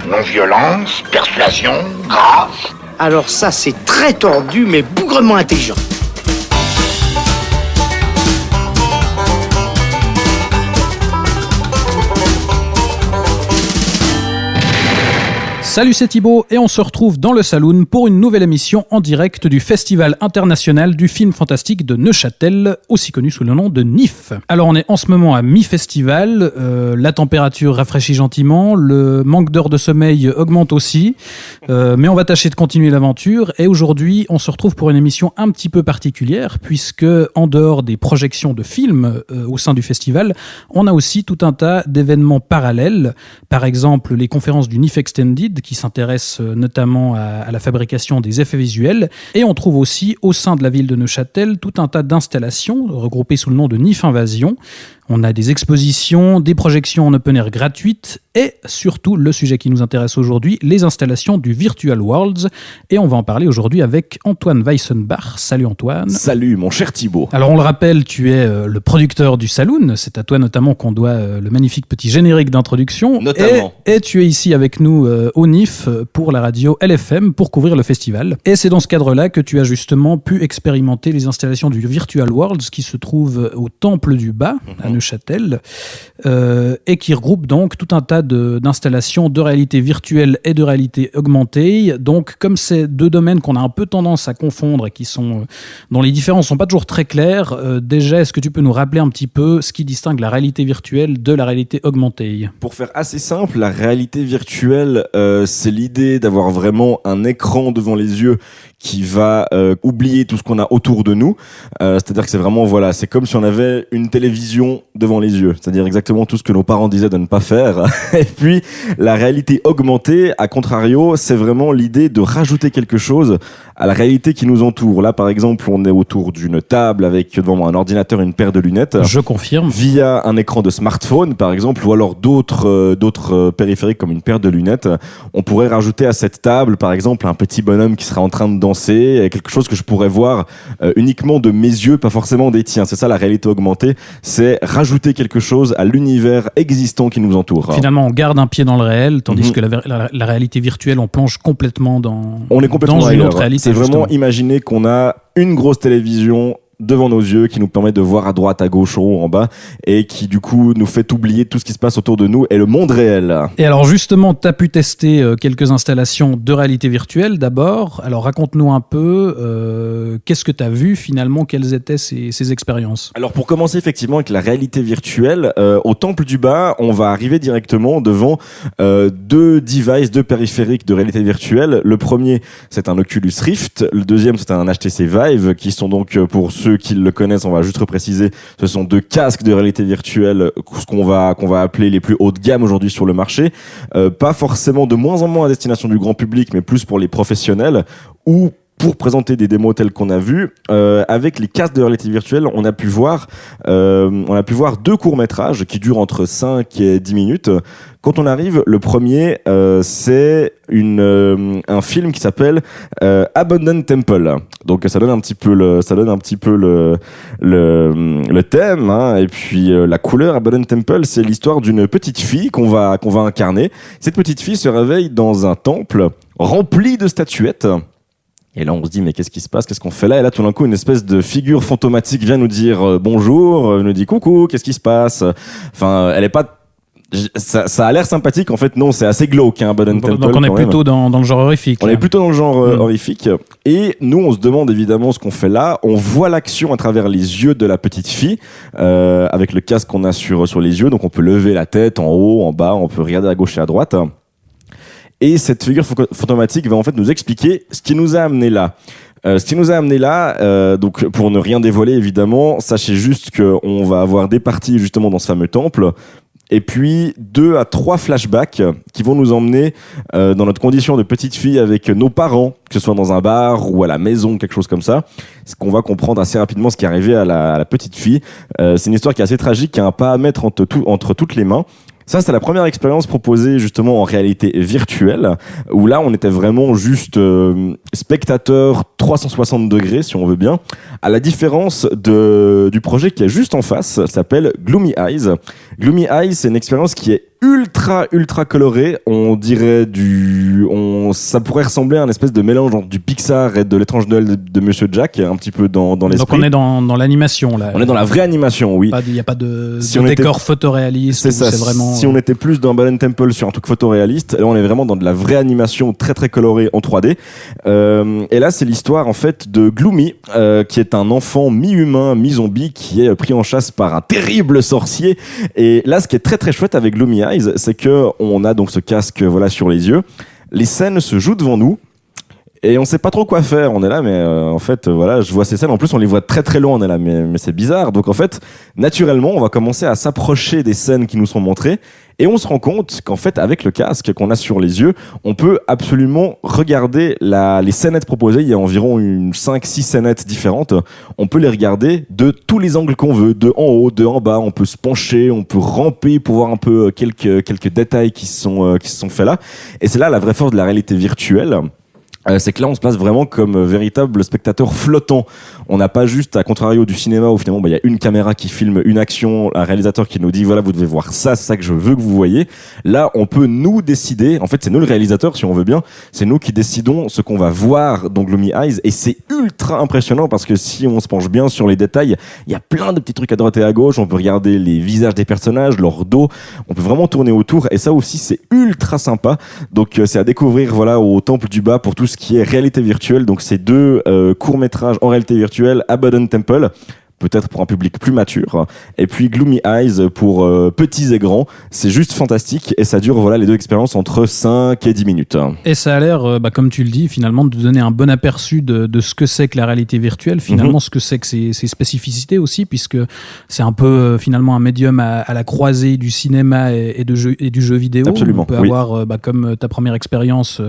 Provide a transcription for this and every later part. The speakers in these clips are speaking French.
Non-violence, persuasion, grâce. Alors ça, c'est très tordu, mais bougrement intelligent. Salut, c'est Thibaut et on se retrouve dans le Saloon pour une nouvelle émission en direct du Festival international du film fantastique de Neuchâtel, aussi connu sous le nom de NIF. Alors on est en ce moment à mi-festival, la température rafraîchit gentiment, le manque d'heures de sommeil augmente aussi, mais on va tâcher de continuer l'aventure et aujourd'hui on se retrouve pour une émission un petit peu particulière puisque en dehors des projections de films au sein du festival, on a aussi tout un tas d'événements parallèles, par exemple les conférences du NIF Extended qui s'intéresse notamment à la fabrication des effets visuels. Et on trouve aussi au sein de la ville de Neuchâtel tout un tas d'installations regroupées sous le nom de NIF Invasion. On a des expositions, des projections en open air gratuites et surtout le sujet qui nous intéresse aujourd'hui, les installations du Virtual Worlds. Et on va en parler aujourd'hui avec Antoine Weissenbach. Salut Antoine. Salut mon cher Thibaut. Alors on le rappelle, tu es le producteur du Saloon. C'est à toi notamment qu'on doit le magnifique petit générique d'introduction. Notamment. Et tu es ici avec nous au NIF pour la radio LFM pour couvrir le festival. Et c'est dans ce cadre-là que tu as justement pu expérimenter les installations du Virtual Worlds qui se trouve au Temple du Bas, à Neuchâtel, et qui regroupe donc tout un tas d'installations de réalité virtuelle et de réalité augmentée. Donc, comme c'est deux domaines qu'on a un peu tendance à confondre et dont les différences sont pas toujours très claires, déjà, est-ce que tu peux nous rappeler un petit peu ce qui distingue la réalité virtuelle de la réalité augmentée ? Pour faire assez simple, la réalité virtuelle, c'est l'idée d'avoir vraiment un écran devant les yeux qui va oublier tout ce qu'on a autour de nous. C'est-à-dire que c'est vraiment, voilà, c'est comme si on avait une télévision devant les yeux. C'est-à-dire exactement tout ce que nos parents disaient de ne pas faire. Et puis, la réalité augmentée, à contrario, c'est vraiment l'idée de rajouter quelque chose à la réalité qui nous entoure. Là, par exemple, on est autour d'une table avec devant moi un ordinateur et une paire de lunettes. Je confirme. Via un écran de smartphone, par exemple, ou alors d'autres périphériques comme une paire de lunettes. On pourrait rajouter à cette table, par exemple, un petit bonhomme qui sera en train de danser, quelque chose que je pourrais voir uniquement de mes yeux, pas forcément des tiens. C'est ça la réalité augmentée, c'est rajouter quelque chose à l'univers existant qui nous entoure. Finalement, on garde un pied dans le réel, tandis que la réalité virtuelle, on plonge complètement dans une autre réalité. C'est vraiment imaginer qu'on a une grosse télévision devant nos yeux qui nous permet de voir à droite, à gauche, en haut, en bas et qui du coup nous fait oublier tout ce qui se passe autour de nous et le monde réel. Et alors justement, tu as pu tester quelques installations de réalité virtuelle d'abord. Alors raconte-nous un peu, qu'est-ce que tu as vu finalement, quelles étaient ces expériences ? Alors pour commencer effectivement avec la réalité virtuelle, au Temple du Bas, on va arriver directement devant deux périphériques de réalité virtuelle. Le premier, c'est un Oculus Rift. Le deuxième, c'est un HTC Vive qui sont donc, pour ceux qui le connaissent, on va juste repréciser, ce sont deux casques de réalité virtuelle, ce qu'on va appeler les plus haut de gamme aujourd'hui sur le marché, pas forcément de moins en moins à destination du grand public, mais plus pour les professionnels ou pour présenter des démos telles qu'on a vu. Avec les casques de réalité virtuelle, on a pu voir deux courts-métrages qui durent entre 5 et 10 minutes. Quand on arrive, le premier, c'est un film qui s'appelle Abandoned Temple. Donc ça donne un petit peu le thème, hein, et puis la couleur. Abandoned Temple, c'est l'histoire d'une petite fille qu'on va incarner. Cette petite fille se réveille dans un temple rempli de statuettes. Et là, on se dit, mais qu'est-ce qui se passe ? Qu'est-ce qu'on fait là ? Et là, tout d'un coup, une espèce de figure fantomatique vient nous dire bonjour, nous dit coucou, qu'est-ce qui se passe ? Enfin, elle est pas... Ça a l'air sympathique, en fait, non, c'est assez glauque, hein, Abandoned Temple. Donc on est plutôt dans le genre horrifique. On est plutôt dans le genre horrifique. Et nous, on se demande évidemment ce qu'on fait là. On voit l'action à travers les yeux de la petite fille, avec le casque qu'on a sur les yeux. Donc on peut lever la tête en haut, en bas, on peut regarder à gauche et à droite. Et cette figure fantomatique va en fait nous expliquer ce qui nous a amené là. Donc pour ne rien dévoiler évidemment, sachez juste qu'on va avoir des parties justement dans ce fameux temple, et puis 2 à 3 flashbacks qui vont nous emmener dans notre condition de petite fille avec nos parents, que ce soit dans un bar ou à la maison, quelque chose comme ça. Ce qu'on va comprendre assez rapidement, ce qui est arrivé à la petite fille. C'est une histoire qui est assez tragique, qui a un pas à mettre entre toutes les mains. Ça, c'est la première expérience proposée justement en réalité virtuelle, où là, on était vraiment juste spectateur 360 degrés, si on veut bien, à la différence du projet qui est juste en face, ça s'appelle Gloomy Eyes. Gloomy Eyes, c'est une expérience qui est ultra coloré. On dirait ça pourrait ressembler à un espèce de mélange entre du Pixar et de l'étrange Noël de Monsieur Jack, un petit peu dans l'esprit. Donc on est dans l'animation là. On est dans la vraie animation, oui. Il n'y a pas de on décor photoréaliste. C'est ça. Vraiment... Si on était plus dans Balloon Temple sur un truc photoréaliste, là on est vraiment dans de la vraie animation très colorée en 3D. Et là c'est l'histoire en fait de Gloomy, qui est un enfant mi-humain, mi-zombie, qui est pris en chasse par un terrible sorcier. Et là ce qui est très chouette avec Gloomy Eyes, c'est que on a donc ce casque sur les yeux. Les scènes se jouent devant nous. Et on sait pas trop quoi faire, on est là, mais en fait, je vois ces scènes, en plus on les voit très loin, on est là, mais c'est bizarre. Donc en fait, naturellement, on va commencer à s'approcher des scènes qui nous sont montrées, et on se rend compte qu'en fait, avec le casque qu'on a sur les yeux, on peut absolument regarder les scénettes proposées. Il y a environ 5-6 scénettes différentes. On peut les regarder de tous les angles qu'on veut, de en haut, de en bas. On peut se pencher, on peut ramper pour voir un peu quelques détails qui se sont faits là. Et c'est là la vraie force de la réalité virtuelle. C'est que là on se place vraiment comme véritable spectateur flottant. On n'a pas juste, à contrario du cinéma où finalement il y a une caméra qui filme une action, un réalisateur qui nous dit voilà vous devez voir ça, c'est ça que je veux que vous voyez. Là on peut nous décider, en fait c'est nous le réalisateur si on veut bien, c'est nous qui décidons ce qu'on va voir dans Gloomy Eyes, et c'est ultra impressionnant parce que si on se penche bien sur les détails, il y a plein de petits trucs à droite et à gauche, on peut regarder les visages des personnages, leur dos, on peut vraiment tourner autour, et ça aussi c'est ultra sympa. Donc c'est à découvrir au Temple du Bas pour tout ce qui est réalité virtuelle. Donc c'est 2 courts-métrages en réalité virtuelle, Abandoned Temple, peut-être pour un public plus mature, et puis Gloomy Eyes pour petits et grands. C'est juste fantastique, et ça dure les 2 expériences entre 5 et 10 minutes. Et ça a l'air, comme tu le dis, finalement de donner un bon aperçu de ce que c'est que la réalité virtuelle, finalement ce que c'est que ses spécificités aussi, puisque c'est un peu finalement un médium à la croisée du cinéma et du jeu vidéo. Absolument, on peut avoir, comme ta première expérience,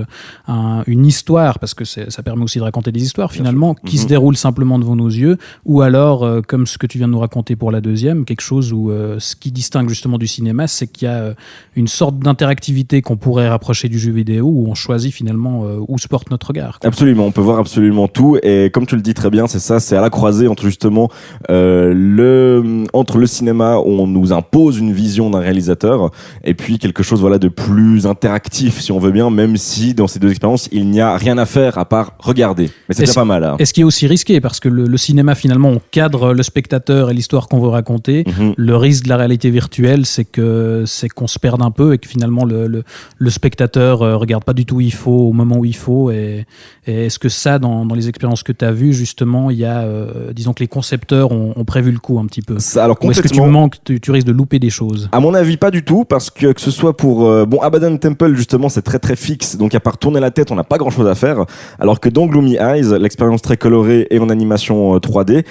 une histoire, parce que ça permet aussi de raconter des histoires finalement, qui se déroulent simplement devant nos yeux, ou alors comme ce que tu viens de nous raconter pour la deuxième, quelque chose où ce qui distingue justement du cinéma, c'est qu'il y a une sorte d'interactivité qu'on pourrait rapprocher du jeu vidéo, où on choisit finalement où se porte notre regard. Absolument, on peut voir absolument tout, et comme tu le dis très bien, c'est ça, c'est à la croisée entre justement entre le cinéma où on nous impose une vision d'un réalisateur, et puis quelque chose de plus interactif si on veut bien, même si dans ces 2 expériences il n'y a rien à faire à part regarder. Mais c'est déjà pas mal. Et ce qui est aussi risqué, parce que le cinéma finalement on cadre le spectateur et l'histoire qu'on veut raconter. Le risque de la réalité virtuelle, c'est qu'on se perde un peu, et que finalement le spectateur regarde pas du tout où il faut au moment où il faut. Et est-ce que ça, dans les expériences que tu as vues, justement, il y a, disons que les concepteurs ont prévu le coup un petit peu. Alors, ou est-ce que tu risques de louper des choses? À mon avis, pas du tout, parce que ce soit pour Abandoned Temple, justement, c'est très fixe, donc à part tourner la tête, on n'a pas grand chose à faire, alors que dans Gloomy Eyes, l'expérience très colorée et en animation 3D,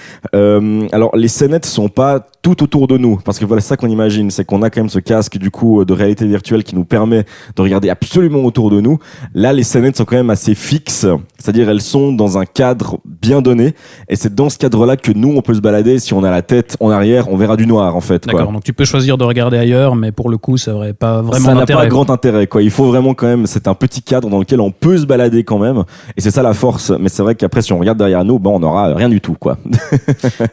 alors les scénettes sont pas tout autour de nous, parce que c'est ça qu'on imagine, c'est qu'on a quand même ce casque du coup de réalité virtuelle qui nous permet de regarder absolument autour de nous. Là les scénettes sont quand même assez fixes, c'est-à-dire elles sont dans un cadre bien donné, et c'est dans ce cadre-là que nous on peut se balader. Si on a la tête en arrière, on verra du noir en fait. D'accord, donc tu peux choisir de regarder ailleurs, mais pour le coup ça n'aurait pas vraiment d'intérêt. Ça n'a pas grand intérêt quoi. Il faut vraiment quand même, c'est un petit cadre dans lequel on peut se balader quand même, et c'est ça la force. Mais c'est vrai qu'après si on regarde derrière nous, on n'aura rien du tout quoi.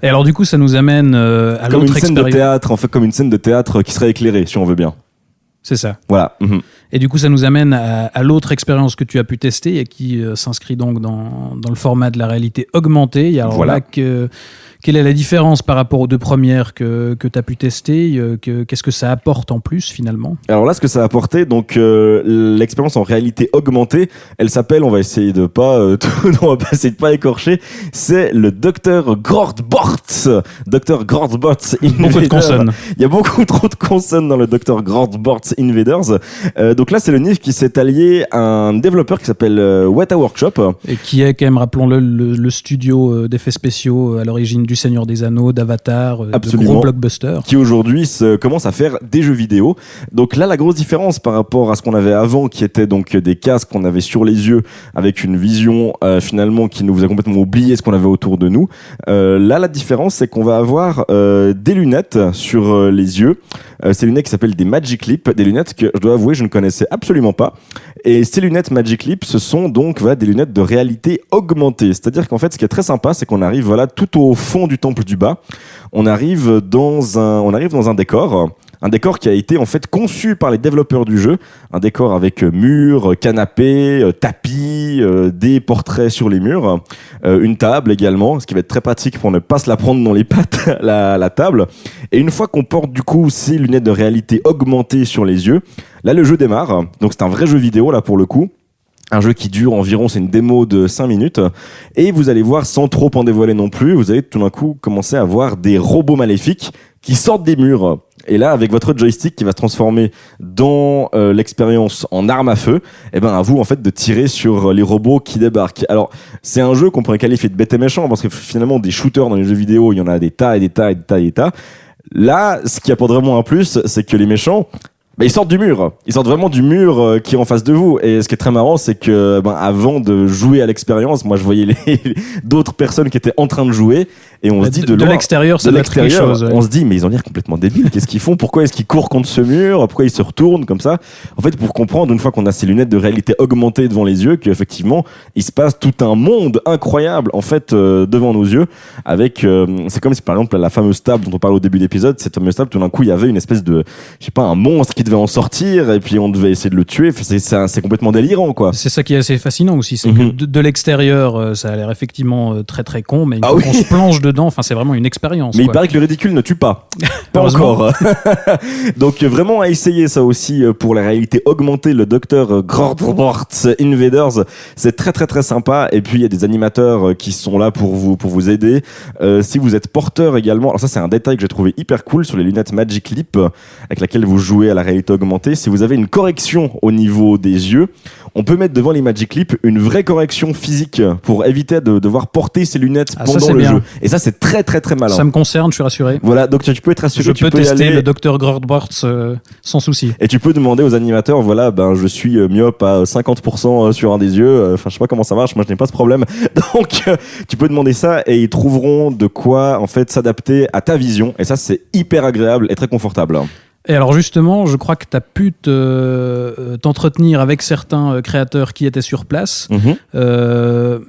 Et alors du coup ça nous amène à l'autre une scène de théâtre, en fait, comme une scène de théâtre qui serait éclairée, si on veut bien. C'est ça. Voilà. Et du coup, ça nous amène à l'autre expérience que tu as pu tester, et qui s'inscrit donc dans le format de la réalité augmentée. Et alors là, quelle est la différence par rapport aux 2 premières que tu as pu tester? Qu'est-ce que ça apporte en plus finalement? Alors là, ce que ça a apporté, donc l'expérience en réalité augmentée, elle s'appelle, on va essayer de pas écorcher, c'est le Dr. Gordbort. Dr. Gordbort Invaders. Beaucoup de consonnes. Il y a beaucoup trop de consonnes dans le Dr. Gordbort Invaders. Donc là, c'est le NIF qui s'est allié à un développeur qui s'appelle Weta Workshop. Et qui est quand même, rappelons-le, le studio d'effets spéciaux à l'origine du Seigneur des Anneaux, d'Avatar, de gros blockbusters. Qui aujourd'hui commence à faire des jeux vidéo. Donc là, la grosse différence par rapport à ce qu'on avait avant, qui était donc des casques qu'on avait sur les yeux, avec une vision finalement qui nous faisait complètement oublier ce qu'on avait autour de nous. Là, la différence, c'est qu'on va avoir des lunettes sur les yeux. Ces lunettes qui s'appellent des Magic Leap, des lunettes que je dois avouer, je ne connaissais absolument pas. Et ces lunettes Magic Leap, ce sont donc des lunettes de réalité augmentée. C'est-à-dire qu'en fait, ce qui est très sympa, c'est qu'on arrive tout au fond du temple du bas. On arrive dans un décor un décor qui a été en fait conçu par les développeurs du jeu, un décor avec murs, canapés, tapis, des portraits sur les murs, une table également, ce qui va être très pratique pour ne pas se la prendre dans les pattes la table. Et une fois qu'on porte du coup ces lunettes de réalité augmentée sur les yeux, là le jeu démarre. Donc c'est un vrai jeu vidéo là pour le coup. Un jeu qui dure environ, c'est une démo de 5 minutes. Et vous allez voir, sans trop en dévoiler non plus, vous allez tout d'un coup commencer à voir des robots maléfiques qui sortent des murs. Et là, avec votre joystick qui va se transformer dans l'expérience en arme à feu, et ben à vous en fait de tirer sur les robots qui débarquent. Alors, c'est un jeu qu'on pourrait qualifier de bête et méchant parce que finalement des shooters dans les jeux vidéo, il y en a des tas et des tas et des tas et des tas. Là, ce qui apporte vraiment un plus, c'est que les méchants, ils sortent du mur. Ils sortent vraiment du mur qui est en face de vous. Et ce qui est très marrant, c'est que avant de jouer à l'expérience, moi je voyais d'autres personnes qui étaient en train de jouer et on se dit de l'extérieur, ça doit être quelque chose. On se dit mais ils ont l'air complètement débiles. Qu'est-ce qu'ils font? Pourquoi est-ce qu'ils courent contre ce mur? Pourquoi ils se retournent comme ça? En fait, pour comprendre une fois qu'on a ces lunettes de réalité augmentée devant les yeux, qu'effectivement il se passe tout un monde incroyable en fait devant nos yeux. Avec c'est comme si par exemple la fameuse table dont on parlait au début de l'épisode, cette fameuse table, tout d'un coup il y avait une espèce de, je sais pas, un monstre qui devait en sortir et puis on devait essayer de le tuer. C'est complètement délirant quoi. C'est ça qui est assez fascinant aussi, c'est que de l'extérieur ça a l'air effectivement très très con, mais une fois qu'on se plonge dedans, enfin c'est vraiment une expérience. Mais quoi. Il paraît que le ridicule ne tue pas. Pas encore. Donc vraiment à essayer ça aussi pour la réalité augmentée, le Dr. Gordwort Invaders, c'est très très très sympa. Et puis il y a des animateurs qui sont là pour vous aider. Si vous êtes porteur également, alors ça c'est un détail que j'ai trouvé hyper cool sur les lunettes Magic Leap avec laquelle vous jouez à la réalité augmentée. Si vous avez une correction au niveau des yeux, on peut mettre devant les Magic Leap une vraie correction physique pour éviter de devoir porter ces lunettes pendant le jeu. Et ça c'est très très très malin. Ça me concerne, je suis rassuré. Voilà, donc tu peux être rassuré. Je peux tester le Dr. Gordwort sans souci. Et tu peux demander aux animateurs, voilà, je suis myope à 50% sur un des yeux. Enfin, je sais pas comment ça marche, moi je n'ai pas ce problème. Donc, tu peux demander ça et ils trouveront de quoi en fait s'adapter à ta vision. Et ça, c'est hyper agréable et très confortable. Et alors justement, je crois que tu as pu t'entretenir avec certains créateurs qui étaient sur place. Voilà,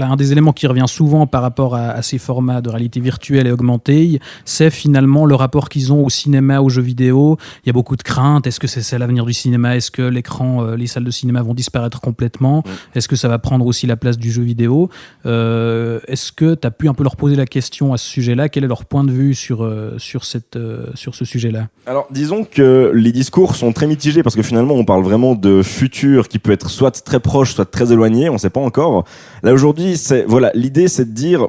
un des éléments qui revient souvent par rapport à ces formats de réalité virtuelle et augmentée, c'est finalement le rapport qu'ils ont au cinéma, aux jeux vidéo. Il y a beaucoup de craintes. Est-ce que c'est ça l'avenir du cinéma? Est-ce que les salles de cinéma vont disparaître complètement? Est-ce que ça va prendre aussi la place du jeu vidéo? Est-ce que tu as pu un peu leur poser la question à ce sujet-là? Quel est leur point de vue sur ce sujet-là? Alors, disons que les discours sont très mitigés parce que finalement, on parle vraiment de futur qui peut être soit très proche, soit très éloigné. On ne sait pas encore. Là, aujourd'hui, l'idée, c'est de dire,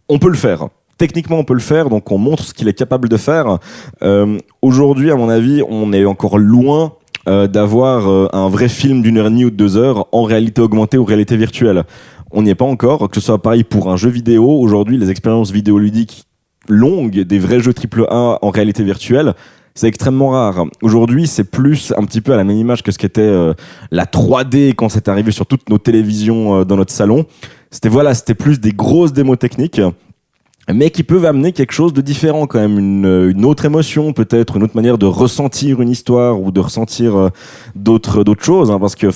on peut le faire. Techniquement, on peut le faire, donc on montre ce qu'il est capable de faire. Aujourd'hui, à mon avis, on est encore loin d'avoir un vrai film d'1 heure et demie ou de 2 heures en réalité augmentée ou réalité virtuelle. On n'y est pas encore. Que ce soit pareil pour un jeu vidéo. Aujourd'hui, les expériences vidéoludiques longues, des vrais jeux AAA en réalité virtuelle, c'est extrêmement rare. Aujourd'hui, c'est plus un petit peu à la même image que ce qu'était la 3D quand c'est arrivé sur toutes nos télévisions dans notre salon. C'était plus des grosses démos techniques, mais qui peuvent amener quelque chose de différent quand même, une autre émotion peut-être, une autre manière de ressentir une histoire ou de ressentir d'autres choses, parce que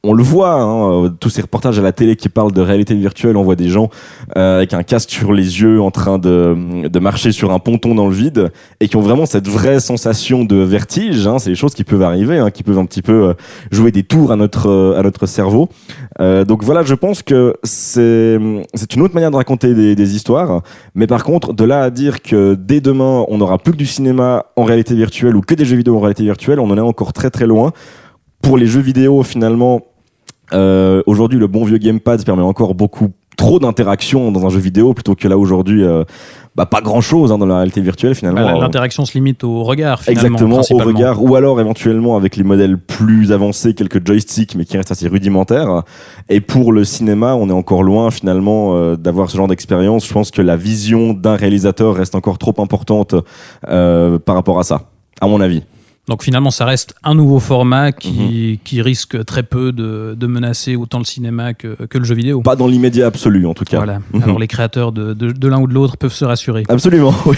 on le voit, tous ces reportages à la télé qui parlent de réalité virtuelle, on voit des gens avec un casque sur les yeux en train de marcher sur un ponton dans le vide et qui ont vraiment cette vraie sensation de vertige. C'est des choses qui peuvent arriver, qui peuvent un petit peu jouer des tours à notre cerveau. Donc voilà, je pense que c'est une autre manière de raconter des histoires, mais par contre, de là à dire que dès demain, on n'aura plus que du cinéma en réalité virtuelle ou que des jeux vidéo en réalité virtuelle, on en est encore très très loin. Pour les jeux vidéo, finalement, aujourd'hui, le bon vieux gamepad permet encore beaucoup trop d'interaction dans un jeu vidéo plutôt que là aujourd'hui pas grand chose dans la réalité virtuelle finalement. L'interaction se limite au regard finalement. Exactement, au regard, ou alors éventuellement avec les modèles plus avancés, quelques joysticks mais qui restent assez rudimentaires. Et pour le cinéma, on est encore loin finalement d'avoir ce genre d'expérience. Je pense que la vision d'un réalisateur reste encore trop importante par rapport à ça, à mon avis. Donc finalement, ça reste un nouveau format qui risque très peu de menacer autant le cinéma que le jeu vidéo. Pas dans l'immédiat absolu, en tout cas. Voilà. Alors les créateurs de l'un ou de l'autre peuvent se rassurer. Absolument, oui.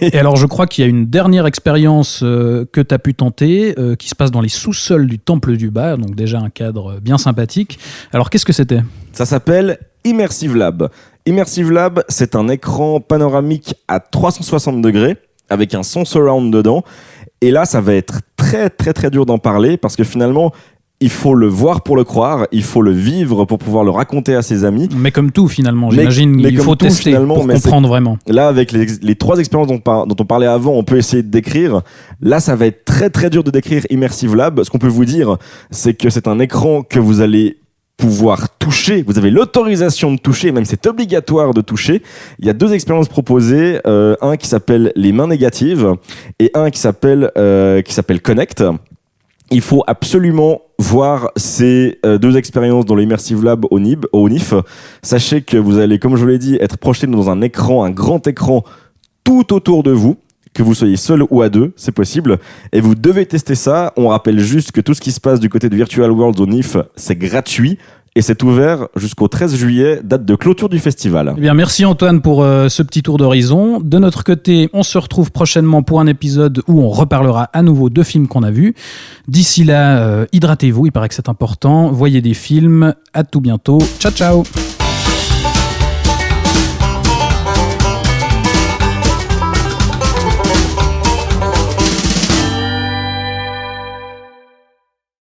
Et alors je crois qu'il y a une dernière expérience que tu as pu tenter, qui se passe dans les sous-sols du Temple du Bas, donc déjà un cadre bien sympathique. Alors qu'est-ce que c'était ? Ça s'appelle Immersive Lab. Immersive Lab, c'est un écran panoramique à 360 degrés. avec un son surround dedans. Et là, ça va être très très très dur d'en parler parce que finalement, il faut le voir pour le croire, il faut le vivre pour pouvoir le raconter à ses amis. Mais comme tout finalement, j'imagine, il faut tester pour comprendre vraiment. Là, avec les 3 expériences dont on parlait avant, on peut essayer de décrire. Là, ça va être très très dur de décrire Immersive Lab. Ce qu'on peut vous dire, c'est que c'est un écran que vous allez pouvoir toucher, vous avez l'autorisation de toucher, même c'est obligatoire de toucher. Il y a 2 expériences proposées, un qui s'appelle les mains négatives et un qui s'appelle Connect. Il faut absolument voir ces 2 expériences dans l'Immersive Lab au NIF. Sachez que vous allez, comme je vous l'ai dit, être projeté dans un grand écran tout autour de vous. Que vous soyez seul ou à 2, c'est possible. Et vous devez tester ça. On rappelle juste que tout ce qui se passe du côté de Virtual Worlds au NIF, c'est gratuit. Et c'est ouvert jusqu'au 13 juillet, date de clôture du festival. Eh bien, merci Antoine pour ce petit tour d'horizon. De notre côté, on se retrouve prochainement pour un épisode où on reparlera à nouveau de films qu'on a vus. D'ici là, hydratez-vous, il paraît que c'est important. Voyez des films. À tout bientôt. Ciao, ciao.